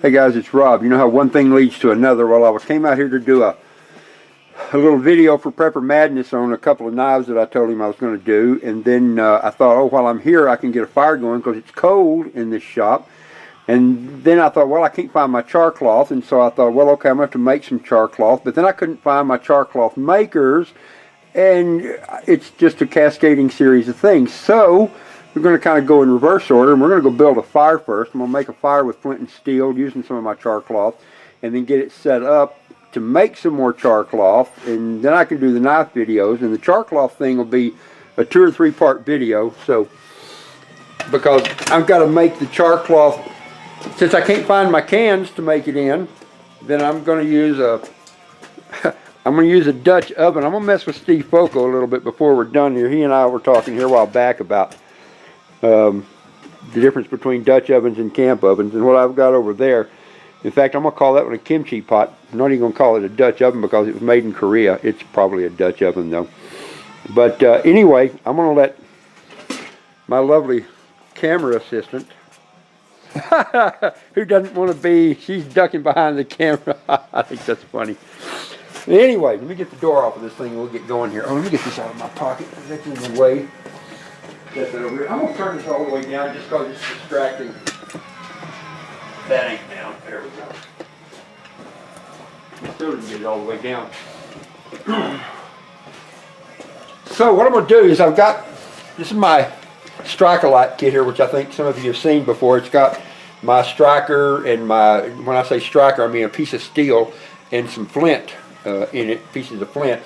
Hey guys, it's Rob. You know how one thing leads to another? Well, I came out here to do a little video for Prepper Madness on a couple of knives that I told him I was going to do. And then I thought, oh, while I'm here, I can get a fire going because it's cold in this shop. And then I thought, well, I can't find my char cloth. And so I thought, well, okay, I'm going to have to make some char cloth. But then I couldn't find my char cloth makers. And it's just a cascading series of things. So we're going to kind of go in reverse order, and we're going to go build a fire first. I'm going to make a fire with flint and steel using some of my char cloth, and then get it set up to make some more char cloth, and then I can do the knife videos. And the char cloth thing will be a 2 or 3 part video. So because I've got to make the char cloth, since I can't find my cans to make it in, then I'm going to use a Dutch oven. I'm going to mess with Steve Foco a little bit before we're done here. He and I were talking here a while back about the difference between Dutch ovens and camp ovens, and what I've got over there. In fact, I'm going to call that one a kimchi pot. I'm not even going to call it a Dutch oven because it was made in Korea. It's probably a Dutch oven though. But anyway, I'm going to let my lovely camera assistant, who doesn't want to be, she's ducking behind the camera. I think that's funny. Anyway, let me get the door off of this thing and we'll get going here. Oh, let me get this out of my pocket. That's in the way. Get that over here. I'm going to turn this all the way down just because it's distracting. That ain't down. There we go. I still didn't get it all the way down. So what I'm going to do is this is my striker light kit here, which I think some of you have seen before. It's got my striker and when I say striker, I mean a piece of steel and some flint in it, pieces of flint.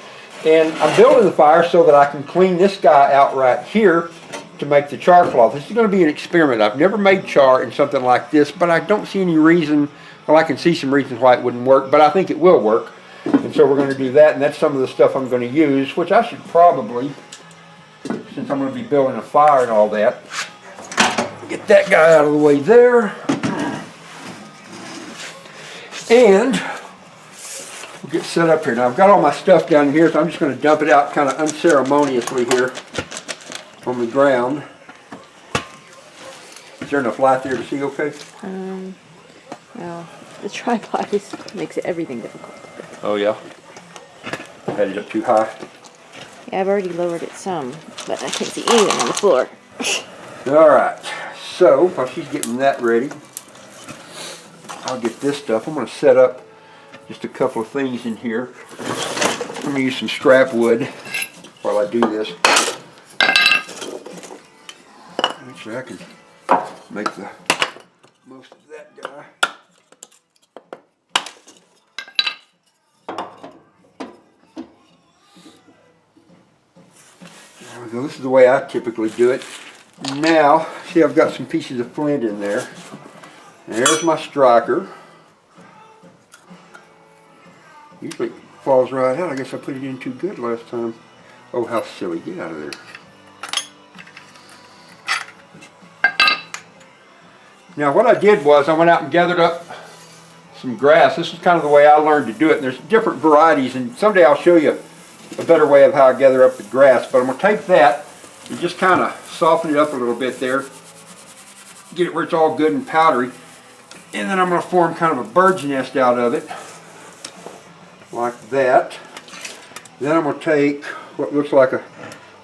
And I'm building the fire so that I can clean this guy out right here to make the char cloth. This is going to be an experiment. I've never made char in something like this, but I don't see any reason, well, I can see some reasons why it wouldn't work, but I think it will work. And so we're going to do that, and that's some of the stuff I'm going to use, which I should probably, since I'm going to be building a fire and all that, get that guy out of the way there. And we'll get set up here. Now I've got all my stuff down here, so I'm just going to dump it out kind of unceremoniously here on the ground. Is there enough light there to see okay? Well, the tripod makes everything difficult. Oh yeah? Had it up too high? Yeah, I've already lowered it some, but I can't see anything on the floor. Alright, so while she's getting that ready, I'll get this stuff. I'm going to set up just a couple of things in here. I'm going to use some scrap wood while I do this. Actually, I can make the most of that guy. There we go. This is the way I typically do it. Now, see, I've got some pieces of flint in there. There's my striker. Usually it falls right out. I guess I put it in too good last time. Oh, how silly. Get out of there. Now what I did was I went out and gathered up some grass. This is kind of the way I learned to do it. And there's different varieties, and someday I'll show you a better way of how I gather up the grass. But I'm going to take that and just kind of soften it up a little bit there. Get it where it's all good and powdery. And then I'm going to form kind of a bird's nest out of it. Like that. Then I'm going to take what looks like a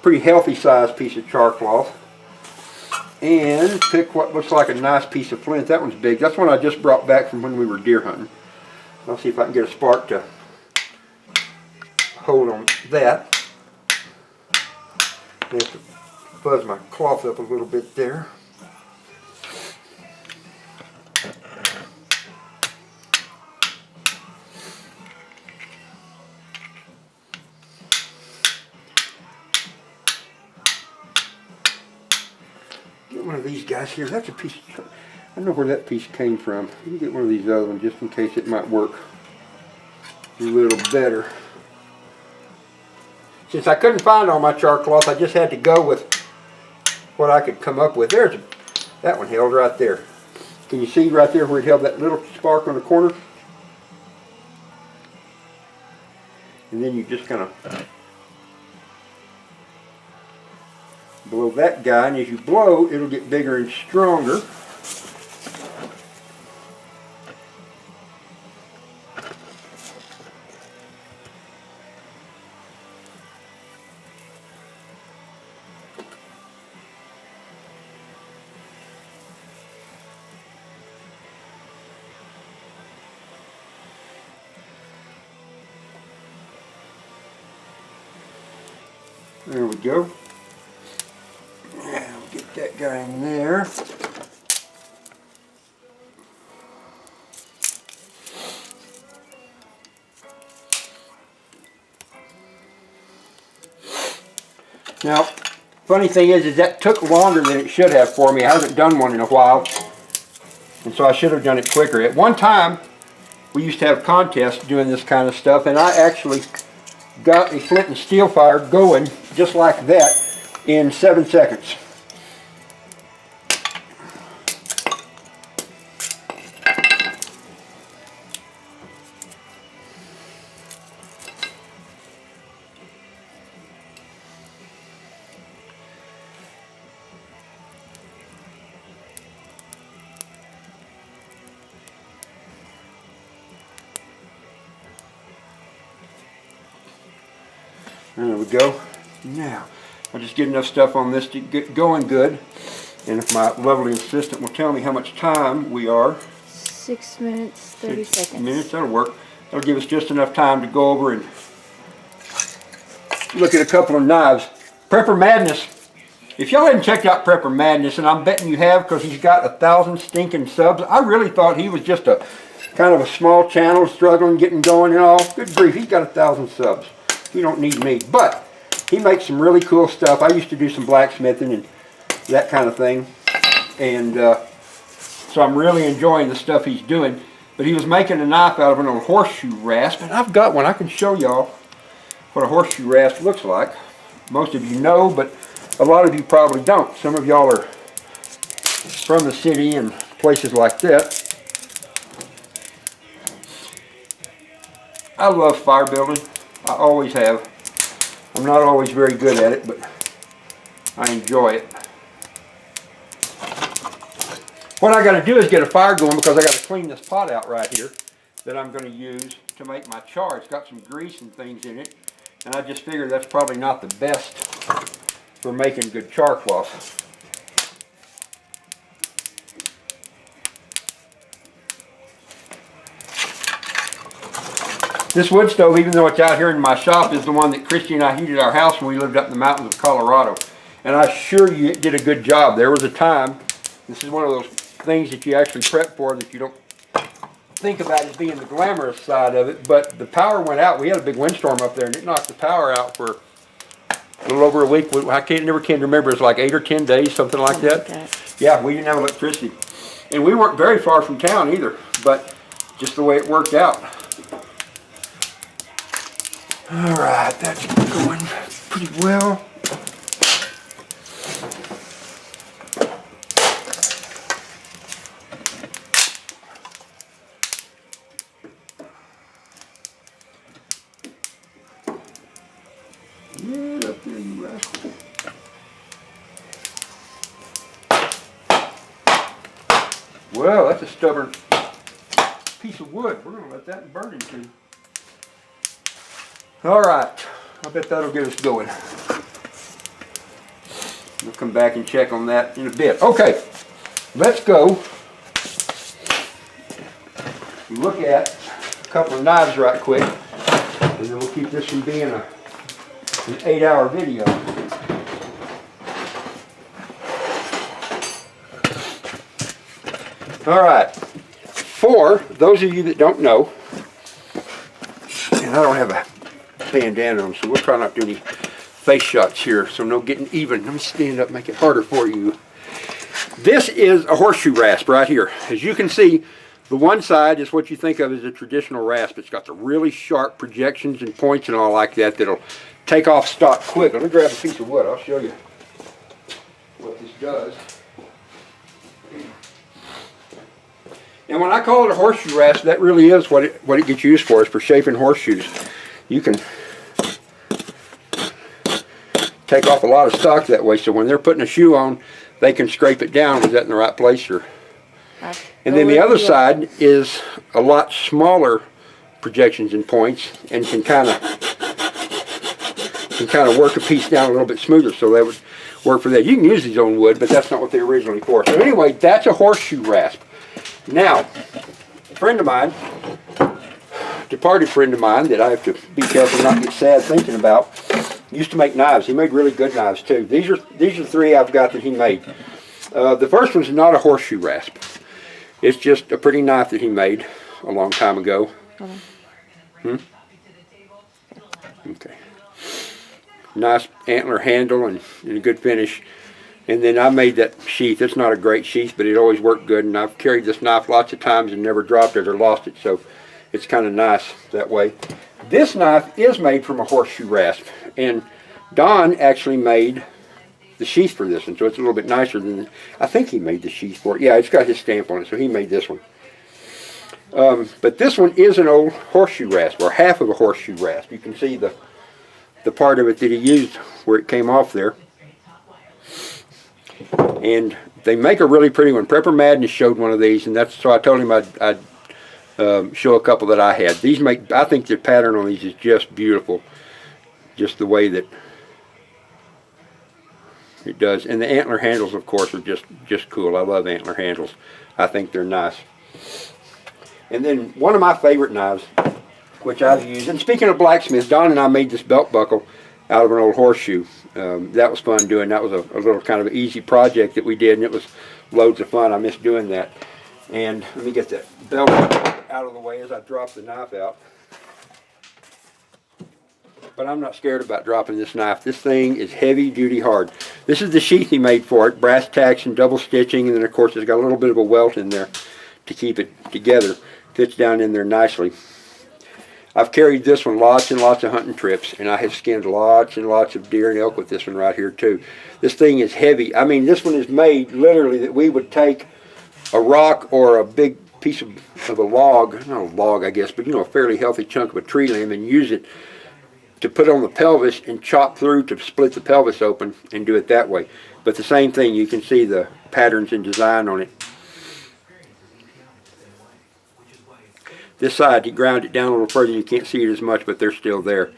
pretty healthy sized piece of char cloth and pick what looks like a nice piece of flint. That one's big. That's one I just brought back from when we were deer hunting. I'll see if I can get a spark to hold on that. I have to fuzz my cloth up a little bit there. One of these guys here. That's a piece. I don't know where that piece came from. You can get one of these other ones just in case it might work a little better. Since I couldn't find all my char cloth, I just had to go with what I could come up with. That one held right there. Can you see right there where it held that little spark on the corner? And then you just kind of blow that guy, and as you blow, it'll get bigger and stronger. There we go. Now get that guy in there. Now, funny thing is that took longer than it should have for me. I haven't done one in a while, and so I should have done it quicker. At one time, we used to have contests doing this kind of stuff, and I actually got a flint and steel fire going just like that in 7 seconds. There we go. Now, I'll just get enough stuff on this to get going good. And if my lovely assistant will tell me how much time we are. 6 minutes, 30 seconds. 6 minutes, that'll work. That'll give us just enough time to go over and look at a couple of knives. Prepper Madness. If y'all haven't checked out Prepper Madness, and I'm betting you have because he's got 1,000 stinking subs, I really thought he was just a kind of a small channel struggling, getting going and all. Good grief, he's got 1,000 subs. You don't need me, but he makes some really cool stuff. I used to do some blacksmithing and that kind of thing, and so I'm really enjoying the stuff he's doing. But he was making a knife out of an old horseshoe rasp, and I've got one. I can show y'all what a horseshoe rasp looks like. Most of you know, but a lot of you probably don't. Some of y'all are from the city and places like that. I love fire building. I always have. I'm not always very good at it, but I enjoy it. What I got to do is get a fire going because I got to clean this pot out right here that I'm going to use to make my char. It's got some grease and things in it, and I just figured that's probably not the best for making good char cloth. This wood stove, even though it's out here in my shop, is the one that Christy and I heated our house when we lived up in the mountains of Colorado. And I assure you it did a good job. There was a time, this is one of those things that you actually prep for that you don't think about as being the glamorous side of it, but the power went out. We had a big windstorm up there and it knocked the power out for a little over a week. I never can remember, it's like 8 or 10 days, something like that. Yeah, we didn't have electricity. And we weren't very far from town either, but just the way it worked out. Alright, that's going pretty well. Get up there, you rascal. Well, that's a stubborn piece of wood. We're going to let that burn into. Alright, I bet that'll get us going. We'll come back and check on that in a bit. Okay, let's go look at a couple of knives right quick, and then we'll keep this from being an 8-hour video. Alright, for those of you that don't know, and I don't have a bandana on, so we'll try not to do any face shots here, so no getting even. Let me stand up, make it harder for you. This is a horseshoe rasp right here. As you can see, the one side is what you think of as a traditional rasp. It's got the really sharp projections and points and all like that that'll take off stock quick. Let me grab a piece of wood. I'll show you what this does. And when I call it a horseshoe rasp, that really is what it gets used for, is for shaping horseshoes. You can take off a lot of stock that way, so when they're putting a shoe on, they can scrape it down. Is that in the right place? Or, and then the other side is a lot smaller projections and points, and can kind of work a piece down a little bit smoother, so that would work for that. You can use these on wood, but that's not what they're originally for. So anyway, that's a horseshoe rasp. Now, a friend of mine, departed friend of mine that I have to be careful not to get sad thinking about, used to make knives. He made really good knives too. These are 3 I've got that he made. The first one's not a horseshoe rasp. It's just a pretty knife that he made a long time ago. Okay. Nice antler handle and a good finish. And then I made that sheath. It's not a great sheath, but it always worked good. And I've carried this knife lots of times and never dropped it or lost it. So it's kind of nice that way. This knife is made from a horseshoe rasp. And Don actually made the sheath for this one. So it's a little bit nicer than, I think he made the sheath for it. Yeah, it's got his stamp on it. So he made this one. But this one is an old horseshoe rasp, or half of a horseshoe rasp. You can see the part of it that he used where it came off there. And they make a really pretty one. Prepper Madness showed one of these, and so I told him I'd show a couple that I had. These make, I think the pattern on these is just beautiful, just the way that it does. And the antler handles, of course, are just cool. I love antler handles. I think they're nice. And then one of my favorite knives, which I've used, and speaking of blacksmiths, Don and I made this belt buckle out of an old horseshoe. That was fun doing. That was a little kind of easy project that we did, and it was loads of fun. I miss doing that. And let me get that belt out of the way as I drop the knife out. But I'm not scared about dropping this knife. This thing is heavy duty hard. This is the sheath he made for it, brass tacks and double stitching, and then of course it's got a little bit of a welt in there to keep it together. Fits down in there nicely. I've carried this one lots and lots of hunting trips, and I have skinned lots and lots of deer and elk with this one right here too. This thing is heavy. I mean, this one is made literally that we would take a rock or a big piece of a log, not a log I guess, but you know, a fairly healthy chunk of a tree limb, and use it to put on the pelvis and chop through to split the pelvis open and do it that way. But the same thing, you can see the patterns and design on it. This side, he ground it down a little further. You can't see it as much, but they're still there.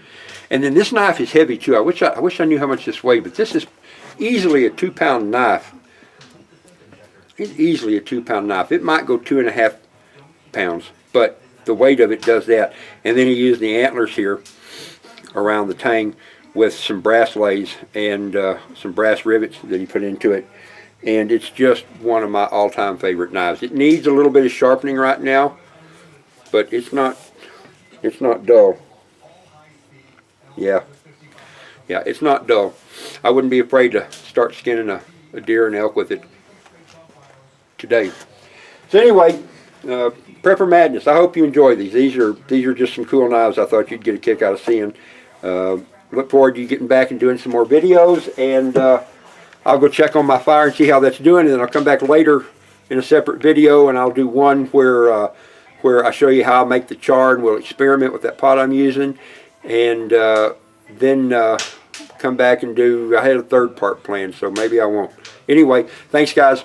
And then this knife is heavy too. I wish I knew how much this weighed, but this is easily a 2-pound knife. It's easily a 2-pound knife. It might go 2.5 pounds, but the weight of it does that. And then he used the antlers here around the tang with some brass lays and some brass rivets that he put into it. And it's just one of my all-time favorite knives. It needs a little bit of sharpening right now, but it's not dull. Yeah, it's not dull. I wouldn't be afraid to start skinning a deer and elk with it today. So anyway, Prepper Madness. I hope you enjoy these. These are just some cool knives I thought you'd get a kick out of seeing. Look forward to you getting back and doing some more videos, and I'll go check on my fire and see how that's doing, and then I'll come back later in a separate video, and I'll do one where I show you how I make the char, and we'll experiment with that pot I'm using, and then come back and do, I had a third part planned, so maybe I won't. Anyway, thanks guys.